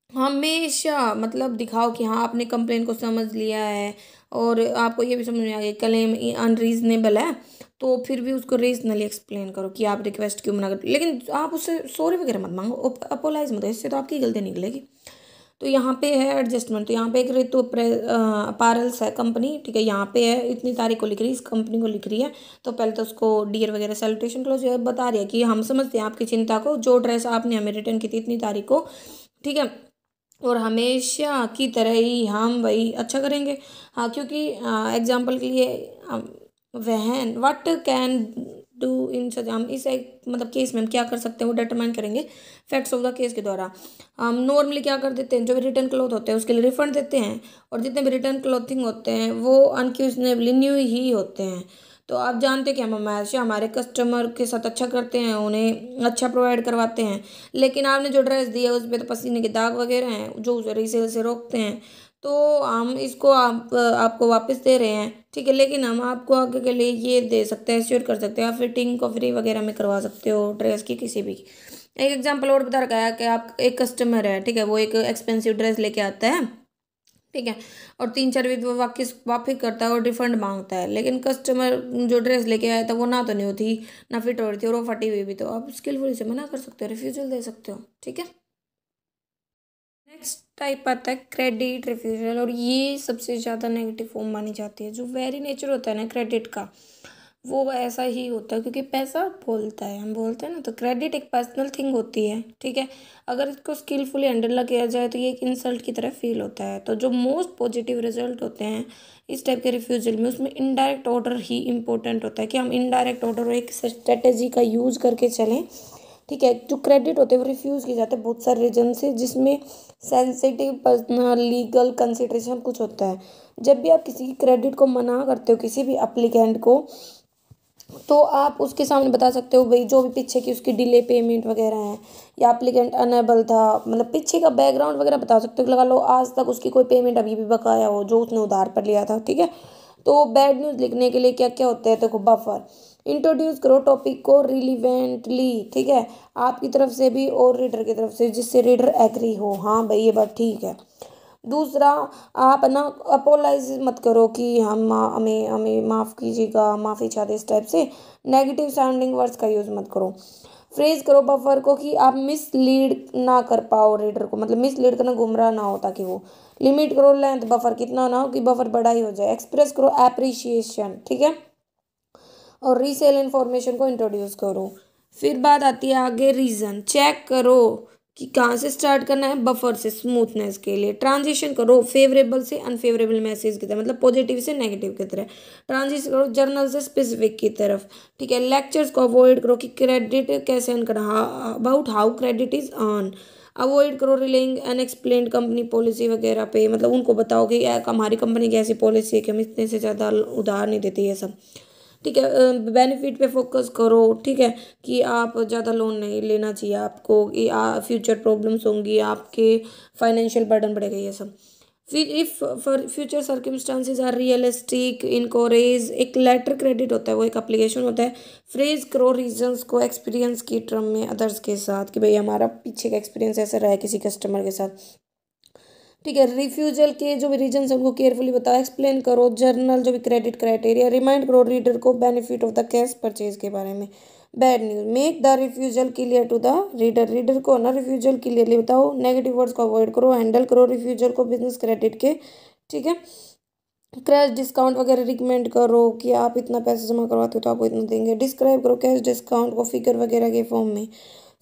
हमेशा मतलब दिखाओ कि हाँ आपने कंप्लेन को समझ लिया है और आपको ये भी समझ में आ गया क्लेम अनरीजनेबल है, तो फिर भी उसको रीजनली एक्सप्लेन करो कि आप रिक्वेस्ट क्यों मना करते। लेकिन आप उससे सॉरी वगैरह मत मांगो, अपोलाइज मत, इससे तो आपकी गलती निकलेगी। तो यहाँ पे है एडजस्टमेंट। तो यहाँ पे एक ऋतु अपारल्स है कंपनी, ठीक है। यहाँ पे है इतनी तारीख को लिख रही है, इस कंपनी को लिख रही है। तो पहले तो उसको डियर वगैरह सैल्यूटेशन क्लोज बता रही है कि हम समझते हैं आपकी चिंता को, जो ड्रेस आपने हमें रिटर्न की थी इतनी तारीख को, ठीक है, और हमेशा की तरह ही हम वही अच्छा करेंगे। हाँ, क्योंकि एग्जाम्पल के लिए वहन व्हाट कैन डू इन सच, हम इस एक मतलब केस में हम क्या कर सकते हैं वो डिटरमाइन करेंगे फैक्ट्स ऑफ द केस के द्वारा। हम नॉर्मली क्या कर देते हैं, जो भी रिटर्न क्लॉथ होते हैं उसके लिए रिफंड देते हैं, और जितने भी रिटर्न क्लॉथिंग होते हैं वो अनक्यूजनेबली न्यू ही होते हैं। तो आप जानते हैं कि हम हमेशा हमारे कस्टमर के साथ अच्छा करते हैं, उन्हें अच्छा प्रोवाइड करवाते हैं। लेकिन आपने जो ड्रेस दी है उस पर तो पसीने के दाग वगैरह हैं जो उसे रीसेल से रोकते हैं। तो हम इसको आपको वापस दे रहे हैं, ठीक है। लेकिन हम आपको आगे के लिए ये दे सकते हैं, श्योर कर सकते हैं, आप फिटिंग को फ्री वगैरह में करवा सकते हो ड्रेस की किसी भी। एक एग्जांपल और बता रखा है कि आप एक कस्टमर है, ठीक है, वो एक एक्सपेंसिव ड्रेस लेके आता है, ठीक है, और 3-4 वीक वो वापस करता है और रिफंड मांगता है। लेकिन कस्टमर जो ड्रेस लेके आया था वो ना तो नहीं होती ना फिट हो रही थी और वो फटी हुई भी, तो आप स्किलफुली से मना कर सकते हो, रिफ्यूजल दे सकते हो, ठीक है। नेक्स्ट टाइप आता है क्रेडिट रिफ्यूजल, और ये सबसे ज़्यादा नेगेटिव फॉर्म मानी जाती है। जो वेरी नेचर होता है ना क्रेडिट का, वो ऐसा ही होता है क्योंकि पैसा बोलता है, हम बोलते हैं ना। तो क्रेडिट एक पर्सनल थिंग होती है, ठीक है। अगर इसको स्किलफुली हैंडल ना किया जाए तो ये एक इंसल्ट की तरह फील होता है। तो जो मोस्ट पॉजिटिव रिजल्ट होते हैं इस टाइप के रिफ्यूजल में, उसमें इनडायरेक्ट ऑर्डर ही इंपॉर्टेंट होता है कि हम इनडायरेक्ट ऑर्डर एक स्ट्रेटेजी का यूज़ करके चलें, ठीक है। जो क्रेडिट होते हैं वो रिफ्यूज़ किए जाते हैं बहुत सारे रीजन से, जिसमें सेंसिटिव पर्सनल लीगल कंसिडरेशन कुछ होता है। जब भी आप किसी क्रेडिट को मना करते हो किसी भी अप्लीकेंट को, तो आप उसके सामने बता सकते हो भाई जो भी पीछे की उसकी डिले पेमेंट वगैरह है, या एप्लीकेंट अनेबल था, मतलब पीछे का बैकग्राउंड वगैरह बता सकते हो। लगा लो आज तक उसकी कोई पेमेंट अभी भी बकाया हो जो उसने उधार पर लिया था, ठीक है। तो बैड न्यूज़ लिखने के लिए क्या क्या होते हैं, देखो बफर इंट्रोड्यूस करो टॉपिक को रिलीवेंटली, ठीक है, आपकी तरफ से भी और रीडर की तरफ से, जिससे रीडर एग्री हो, हाँ भाई ये बात ठीक है। दूसरा, आप ना अपोलाइज मत करो कि हम हमें हमें माफ़ कीजिएगा, माफ़ी चाहते, इस टाइप से नेगेटिव साउंडिंग वर्ड्स का यूज़ मत करो। फ्रेज करो बफर को कि आप मिसलीड ना कर पाओ रीडर को, मतलब मिसलीड करना, गुमराह ना हो, ताकि वो लिमिट करो लेंथ बफर कितना ना हो कि बफर बड़ा ही हो जाए। एक्सप्रेस करो एप्रिसिएशन, ठीक है, और रीसेल इन्फॉर्मेशन को इंट्रोड्यूस करो। फिर बात आती है आगे रीज़न, चेक करो कि कहाँ से स्टार्ट करना है, बफर से स्मूथनेस के लिए। ट्रांजिशन करो फेवरेबल से अनफेवरेबल मैसेज की तरफ, मतलब पॉजिटिव से नेगेटिव की तरफ। ट्रांजिशन करो जर्नल से स्पेसिफिक की तरफ, ठीक है। लेक्चर्स को अवॉइड करो कि क्रेडिट कैसे अर्न करना, about how credit is earn. Avoid करो रिलेइंग अनएक्सप्लेन्ड कंपनी पॉलिसी वगैरह पे, मतलब उनको बताओ कि हमारी कंपनी की ऐसी पॉलिसी है कि हम इतने से ज़्यादा उधार नहीं देते, ये सब, ठीक है। बेनिफिट पे फोकस करो, ठीक है, कि आप ज़्यादा लोन नहीं लेना चाहिए आपको, कि फ्यूचर प्रॉब्लम्स होंगी, आपके फाइनेंशियल बर्डन बढ़ेगा, ये सब। फिर if for future circumstances are realistic encourage, एक लेटर क्रेडिट होता है, वो एक एप्लीकेशन होता है। फ्रेज करो रीजंस को एक्सपीरियंस की टर्म में अदर्स के साथ, कि भाई हमारा पीछे का एक्सपीरियंस ऐसा रहा है किसी कस्टमर के साथ, ठीक है। रिफ्यूजल के जो भी रीजन है उनको केयरफुली बताओ, एक्सप्लेन करो जर्नल जो भी क्रेडिट क्राइटेरिया, रिमाइंड करो रीडर को benefit of the cash purchase के बारे में। Bad news, make the refusal clear to the reader, reader को ना रिफ्यूजल क्लियरली बताओ, नेगेटिव वर्ड्स को अवॉइड करो, हैंडल करो रिफ्यूजल को बिजनेस क्रेडिट के, ठीक है। कैश डिस्काउंट वगैरह रिकमेंड करो कि आप इतना पैसा जमा करवाते हो तो आपको इतना देंगे। डिस्क्राइब करो कैश डिस्काउंट को फिगर वगैरह के फॉर्म में।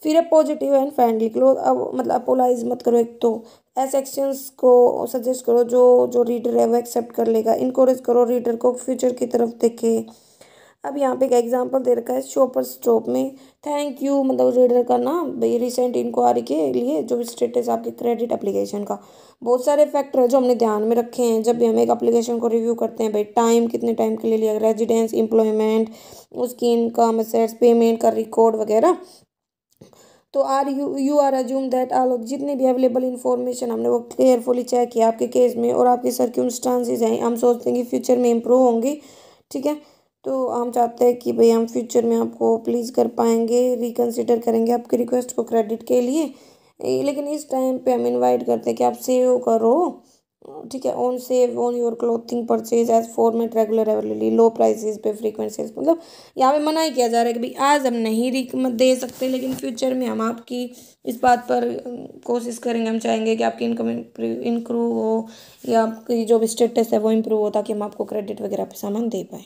फिर है पॉजिटिव एंड फ्रेंडली क्लोज, अब मतलब अपोलाइज मत करो, एक तो ऐसे एक्शंस को सजेस्ट करो जो जो रीडर है वो एक्सेप्ट कर लेगा। इनकोरेज करो रीडर को फ्यूचर की तरफ देखे। अब यहाँ पे एक एग्जांपल दे रखा है शॉपर स्टॉप में, थैंक यू, मतलब रीडर का ना भाई रिसेंट इंक्वायरी के लिए जो भी स्टेटस आपके क्रेडिट एप्लीकेशन का। बहुत सारे फैक्टर है जो हमने ध्यान में रखे हैं जब भी हम एक एप्लीकेशन को रिव्यू करते हैं, भाई टाइम कितने टाइम के लिए लिया, रेजिडेंस, एम्प्लॉयमेंट, उसकी इनकम, असेट्स, पेमेंट का रिकॉर्ड वगैरह। तो you are assume that all जितने भी अवेलेबल इन्फॉर्मेशन हमने वो केयरफुली चेक किया आपके केस में, और आपके सर्क्यूमस्टांसेस हैं, हम सोचते हैं कि फ्यूचर में इम्प्रूव होंगी, ठीक है। तो हम चाहते हैं कि भाई हम फ्यूचर में आपको प्लीज़ कर पाएंगे, रिकन्सिडर करेंगे आपकी रिक्वेस्ट को क्रेडिट के लिए। लेकिन इस टाइम पे हम इनवाइट करते हैं कि आप सेव करो, ठीक है, on save on your clothing purchase as format regular availably low prices पे फ्रीक्वेंट सेल्स, मतलब यहाँ पे मना ही किया जा रहा है कि भाई आज हम नहीं दे सकते, लेकिन फ्यूचर में हम आपकी इस बात पर कोशिश करेंगे, हम चाहेंगे कि आपकी इनकम इम्प्रूव हो या आपकी जो भी स्टेटस है वो इम्प्रूव हो, ताकि हम आपको क्रेडिट वगैरह पे सामान दे पाए।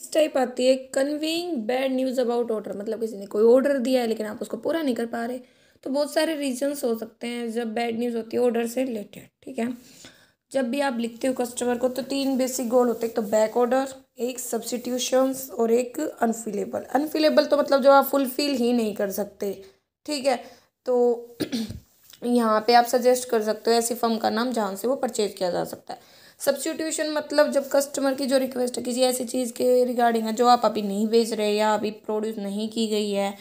इस टाइप आती है conveying bad news about order, मतलब किसी ने कोई ऑर्डर दिया है लेकिन आप उसको पूरा नहीं कर पा रहे। तो बहुत सारे रीजंस हो सकते हैं जब बैड न्यूज़ होती है ऑर्डर से रिलेटेड, ठीक है। जब भी आप लिखते हो कस्टमर को तो 3 बेसिक गोल होते हैं, एक तो बैक ऑर्डर, एक सब्सिट्यूशंस और एक अनफिलेबल। अनफिलेबल तो मतलब जो आप फुलफिल ही नहीं कर सकते, ठीक है। तो यहाँ पे आप सजेस्ट कर सकते हो ऐसी फर्म का नाम जहाँ से वो परचेज किया जा सकता है। सब्स्टिट्यूशन मतलब जब कस्टमर की जो रिक्वेस्ट है किसी ऐसी चीज़ के रिगार्डिंग है जो आप अभी नहीं बेच रहे या अभी प्रोड्यूस नहीं की गई है,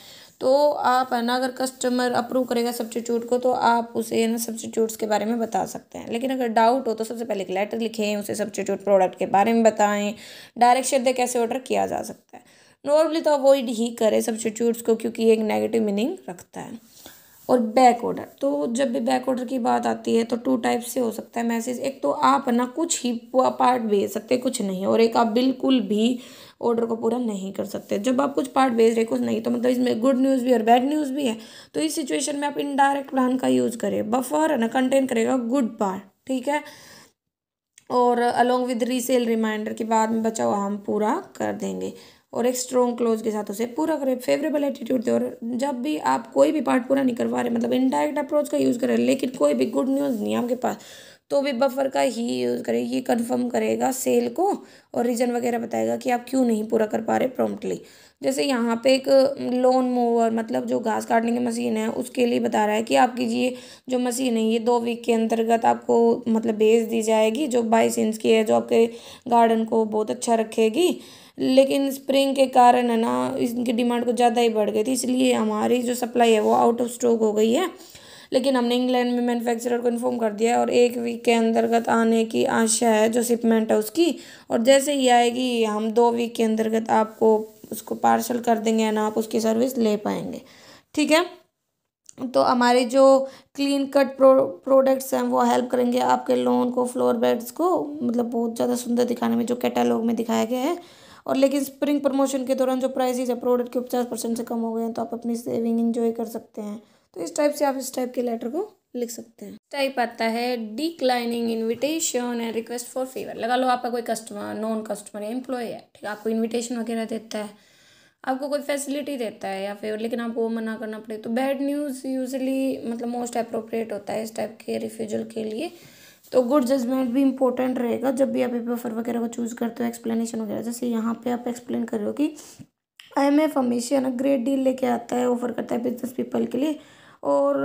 तो आप है ना अगर कस्टमर अप्रूव करेगा सब्स्टिट्यूट को तो आप उसे ना सब्स्टिट्यूट्स के बारे में बता सकते हैं। लेकिन अगर डाउट हो तो सबसे पहले एक लेटर लिखें, उसे सब्स्टिट्यूट प्रोडक्ट के बारे में बताएं, डायरेक्शन दें कैसे ऑर्डर किया जा सकता है। नॉर्मली तो अवॉइड ही करें सब्स्टिट्यूट्स को क्योंकि ये एक नेगेटिव मीनिंग रखता है। और बैक ऑर्डर, तो जब भी बैक ऑर्डर की बात आती है तो 2 टाइप से हो सकता है मैसेज। एक तो आप ना कुछ ही पार्ट भेज सकते हैं, कुछ नहीं, और एक आप बिल्कुल भी ऑर्डर को पूरा नहीं कर सकते। जब आप कुछ पार्ट भेज रहे कुछ नहीं, तो मतलब इसमें गुड न्यूज़ भी और बैड न्यूज़ भी है। तो इस सिचुएशन में आप इनडायरेक्ट प्लान का यूज़ करें। बफर है ना, कंटेन करेगा गुड पार्ट, ठीक है, और अलोंग विद रीसेल रिमाइंडर के बाद में बचा हुआ हम पूरा कर देंगे और एक स्ट्रॉन्ग क्लोज के साथ उसे पूरा करें। फेवरेबल एटीट्यूड दे। और जब भी आप कोई भी पार्ट पूरा नहीं करवा रहे, मतलब इनडायरेक्ट अप्रोच का यूज़ करें, लेकिन कोई भी गुड न्यूज़ नहीं है आपके पास, तो भी बफर का ही यूज़ करें। ये कंफर्म करेगा सेल को और रीज़न वगैरह बताएगा कि आप क्यों नहीं पूरा कर पा रहे प्रॉम्प्टली। जैसे यहाँ पे एक लोन मूवर, मतलब जो घास काटने की मशीन है, उसके लिए बता रहा है कि आपकी ये जो मशीन है ये 2 वीक के अंतर्गत आपको मतलब भेज दी जाएगी, जो 22 इंच की है, जो आपके गार्डन को बहुत अच्छा रखेगी। लेकिन स्प्रिंग के कारण है ना, इनकी डिमांड कुछ ज़्यादा ही बढ़ गई थी, इसलिए हमारी जो सप्लाई है वो आउट ऑफ स्टॉक हो गई है। लेकिन हमने इंग्लैंड में मैन्युफैक्चरर को इन्फॉर्म कर दिया है और 1 वीक के अंतर्गत आने की आशा है जो शिपमेंट है उसकी। और जैसे ही आएगी हम 2 वीक के अंतर्गत आपको उसको पार्सल कर देंगे ना, आप उसकी सर्विस ले पाएंगे, ठीक है। तो हमारे जो क्लीन कट प्रोडक्ट्स हैं वो हेल्प करेंगे आपके लॉन को, फ्लोर बेड्स को मतलब बहुत ज़्यादा सुंदर दिखाने में, जो कैटलॉग में दिखाया गया है। और लेकिन स्प्रिंग प्रमोशन के दौरान जो प्राइसेस है प्रोडक्ट के 50% से कम हो गए हैं, तो आप अपनी सेविंग इंजॉय कर सकते हैं। तो इस टाइप से आप इस टाइप के लेटर को लिख सकते हैं। टाइप आता है declining invitation and request for favour. लगा लो आपका कोई कस्टमर, नॉन कस्टमर या एम्प्लॉय है, ठीक है, आपको इन्विटेशन वगैरह देता है, आपको कोई फैसिलिटी देता है या फिर, लेकिन आपको वो मना करना पड़े, तो बैड न्यूज़ यूजुअली मतलब मोस्ट अप्रोप्रिएट होता है इस टाइप के रिफ्यूजल के लिए। तो गुड जजमेंट भी इंपॉर्टेंट रहेगा जब भी आप बफर वगैरह को चूज़ करते हो, एक्सप्लेनेशन वगैरह। जैसे यहाँ पे आप एक्सप्लेन कर रहे हो कि IMF हमेशा ना ग्रेट डील लेके आता है, ऑफर करता है बिजनेस पीपल के लिए, और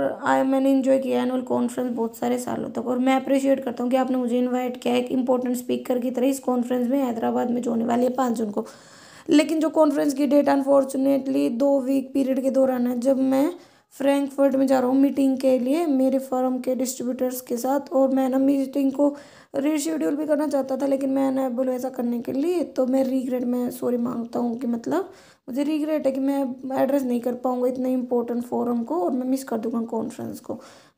मैंने इन्जॉय किया एनुअल कॉन्फ्रेंस बहुत सारे सालों तक, और मैं अप्रिशिएट करता हूँ कि आपने मुझे इनवाइट किया एक इंपॉर्टेंट स्पीकर की तरह इस कॉन्फ्रेंस में हैदराबाद में जो होने वाली है 5 जून को। लेकिन जो कॉन्फ्रेंस की डेट अनफॉर्चुनेटली 2 वीक पीरियड के दौरान है, जब मैं फ्रैंकफर्ट में जा रहा हूँ मीटिंग के लिए मेरे फर्म के डिस्ट्रीब्यूटर्स के साथ, और मैं ना मीटिंग को रीशेड्यूल भी करना चाहता था, लेकिन मैं बोलो ऐसा करने के लिए, तो मैं रिग्रेट में सॉरी मांगता हूँ कि मतलब मुझे रिग्रेट है कि मैं एड्रेस नहीं कर पाऊँगा इतने इंपॉर्टेंट फोरम को, और मैं मिस कर दूंगा कॉन्फ्रेंस को।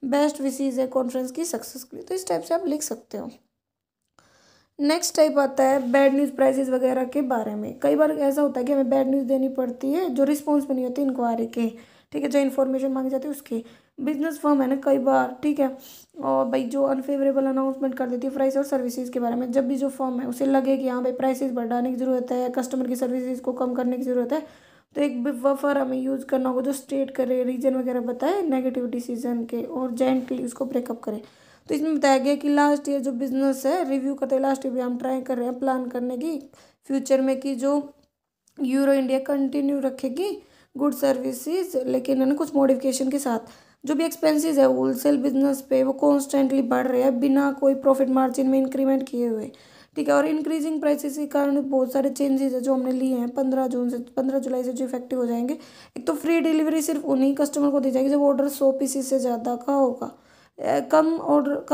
बेस्ट विशेज़ है कॉन्फ्रेंस की सक्सेस के लिए। तो इस टाइप से आप लिख सकते हो। नेक्स्ट टाइप आता है बैड न्यूज़ प्राइसेस वगैरह के बारे में। कई बार ऐसा होता है कि हमें बैड न्यूज़ देनी पड़ती है जो रिस्पॉन्स में नहीं होती इंक्वायरी के, ठीक है, जो इन्फॉर्मेशन मांगी जाती है उसकी। बिजनेस फर्म है ना कई बार, ठीक है, और भाई जो अनफेवरेबल अनाउंसमेंट कर देती है प्राइस और सर्विसेज के बारे में। जब भी जो फर्म है उसे लगे कि हाँ भाई प्राइसेस बढ़ाने की ज़रूरत है, कस्टमर की सर्विसेज को कम करने की ज़रूरत है, तो एक बफर हमें यूज़ करना होगा जो स्टेट करे, रीजन वगैरह बताए नेगेटिव डिसीजन के, और जेंटली उसको ब्रेकअप करे। तो इसमें बताया गया कि लास्ट ईयर जो बिजनेस है रिव्यू करते हैं, लास्ट ईयर भी हम ट्राई कर रहे हैं प्लान करने की फ्यूचर में कि जो यूरो इंडिया कंटिन्यू रखेगी गुड सर्विसेज, लेकिन है ना कुछ मॉडिफिकेशन के साथ। जो भी एक्सपेंसेस है होलसेल बिजनेस पे वो कॉन्स्टेंटली बढ़ रहे हैं बिना कोई प्रॉफिट मार्जिन में इंक्रीमेंट किए हुए, ठीक है। और इंक्रीजिंग प्राइसेस के कारण बहुत सारे चेंजेस है जो हमने लिए हैं 15 जुलाई से जो इफेक्टिव हो जाएंगे। एक तो फ्री डिलीवरी सिर्फ उन्हीं कस्टमर को दी जाएगी जब ऑर्डर 100 पीसेस से ज़्यादा का होगा। कम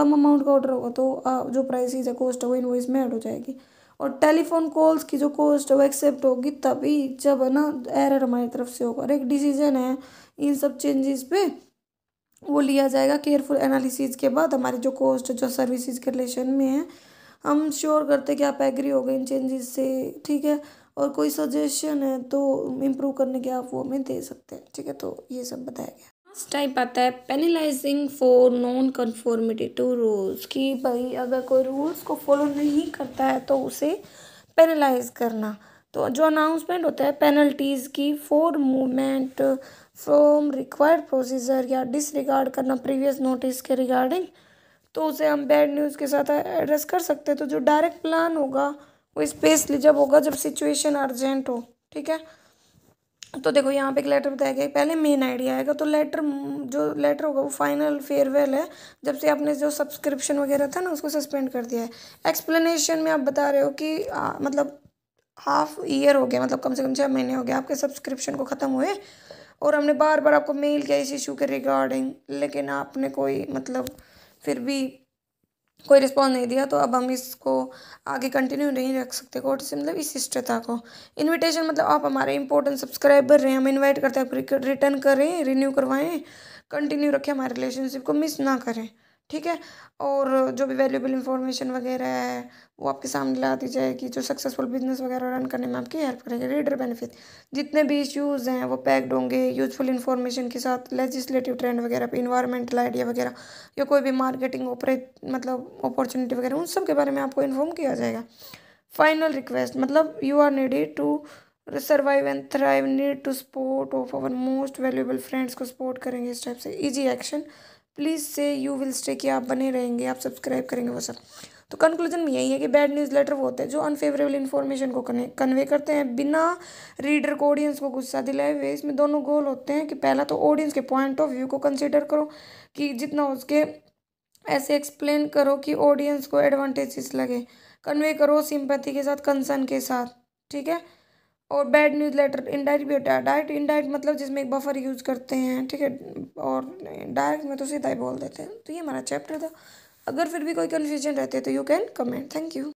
अमाउंट का ऑर्डर होगा तो जो प्राइसेस है कॉस्ट है वो इनवॉइस में ऐड हो जाएगी। और टेलीफोन कॉल्स की जो कॉस्ट है वो एक्सेप्ट होगी तभी जब है ना एरर हमारी तरफ से होगा, और एक डिसीजन है इन सब चेंजेस पे वो लिया जाएगा केयरफुल एनालिसिस के बाद। हमारी जो कॉस्ट है जो सर्विसेज के रिलेशन में है, हम श्योर करते हैं कि आप एग्री हो गए इन चेंजेस से, ठीक है। और कोई सजेशन है तो इम्प्रूव करने के आप वो हमें दे सकते हैं, ठीक है। तो ये सब बताया गया। फर्स्ट टाइप आता है penalising for non conformity to rules, कि भाई अगर कोई रूल्स को फॉलो नहीं करता है तो उसे पेनलाइज करना। तो जो अनाउंसमेंट होता है पेनल्टीज़ की for movement from required procedure या डिसरिगार्ड करना प्रीवियस नोटिस के रिगार्डिंग, तो उसे हम बैड न्यूज़ के साथ एड्रेस कर सकते हैं। तो जो डायरेक्ट प्लान होगा वो स्पेशली जब होगा जब सिचुएशन अर्जेंट हो, ठीक है। तो देखो यहाँ पे एक लेटर बताया गया, पहले मेन आइडिया आएगा, तो जो लेटर होगा वो फाइनल फेयरवेल है, जब से आपने जो सब्सक्रिप्शन वगैरह था ना उसको सस्पेंड कर दिया है। एक्सप्लेनेशन में आप बता रहे हो कि मतलब हाफ ईयर हो गया, मतलब कम से कम 6 महीने हो गए आपके सब्सक्रिप्शन को ख़त्म हुए, और हमने बार बार आपको मेल किया इस इशू के रिगार्डिंग, लेकिन आपने कोई मतलब फिर भी कोई रिस्पॉन्स नहीं दिया, तो अब हम इसको आगे कंटिन्यू नहीं रख सकते कोर्ट से, मतलब इस शिष्टता को। इनविटेशन मतलब आप हमारे इंपॉर्टेंट सब्सक्राइबर रहे, हम इनवाइट करते हैं आप रिटर्न करें, रिन्यू करवाएं, कंटिन्यू रखें, हमारे रिलेशनशिप को मिस ना करें, ठीक है। और जो भी वैल्यूएबल इंफॉर्मेशन वगैरह है वो आपके सामने ला दी जाएगी, जो सक्सेसफुल बिजनेस वगैरह रन करने में आपकी हेल्प करेंगे। रीडर बेनिफिट, जितने भी इश्यूज़ हैं वो पैक्ड होंगे यूजफुल इन्फॉर्मेशन के साथ, लेजिस्लेटिव ट्रेंड वगैरह पे, इन्वायरमेंटल आइडिया वगैरह या कोई भी मार्केटिंग मतलब अपॉर्चुनिटी वगैरह, उन सब के बारे में आपको इन्फॉर्म किया जाएगा। फाइनल रिक्वेस्ट, मतलब you are needed to survive and thrive, need to support of our most valuable friends को सपोर्ट करेंगे इस टाइप से। इजी एक्शन, प्लीज़ से यू विल स्टे, कि आप बने रहेंगे, आप सब्सक्राइब करेंगे, वो सब। तो कंक्लूजन में यही है कि बैड न्यूज़ लेटर वो होते हैं जो अनफेवरेबल इन्फॉर्मेशन को कन्वे करते हैं बिना रीडर को, ऑडियंस को गुस्सा दिलाए हुए। इसमें दोनों गोल होते हैं कि पहला तो ऑडियंस के पॉइंट ऑफ व्यू को कंसिडर करो, कि जितना हो उसके ऐसे एक्सप्लेन करो कि ऑडियंस को एडवांटेजेस लगे, कन्वे करो सिंपैथी के साथ, कंसर्न के साथ, ठीक है। और बैड न्यूज़ लेटर इनडायरेक्ट भी होता है, डायरेक्ट इनडायरेक्ट मतलब जिसमें एक बफर यूज़ करते हैं, ठीक है, और डायरेक्ट में तो सीधा ही बोल देते हैं। तो ये हमारा चैप्टर था। अगर फिर भी कोई कन्फ्यूजन रहती है तो you can comment. Thank you.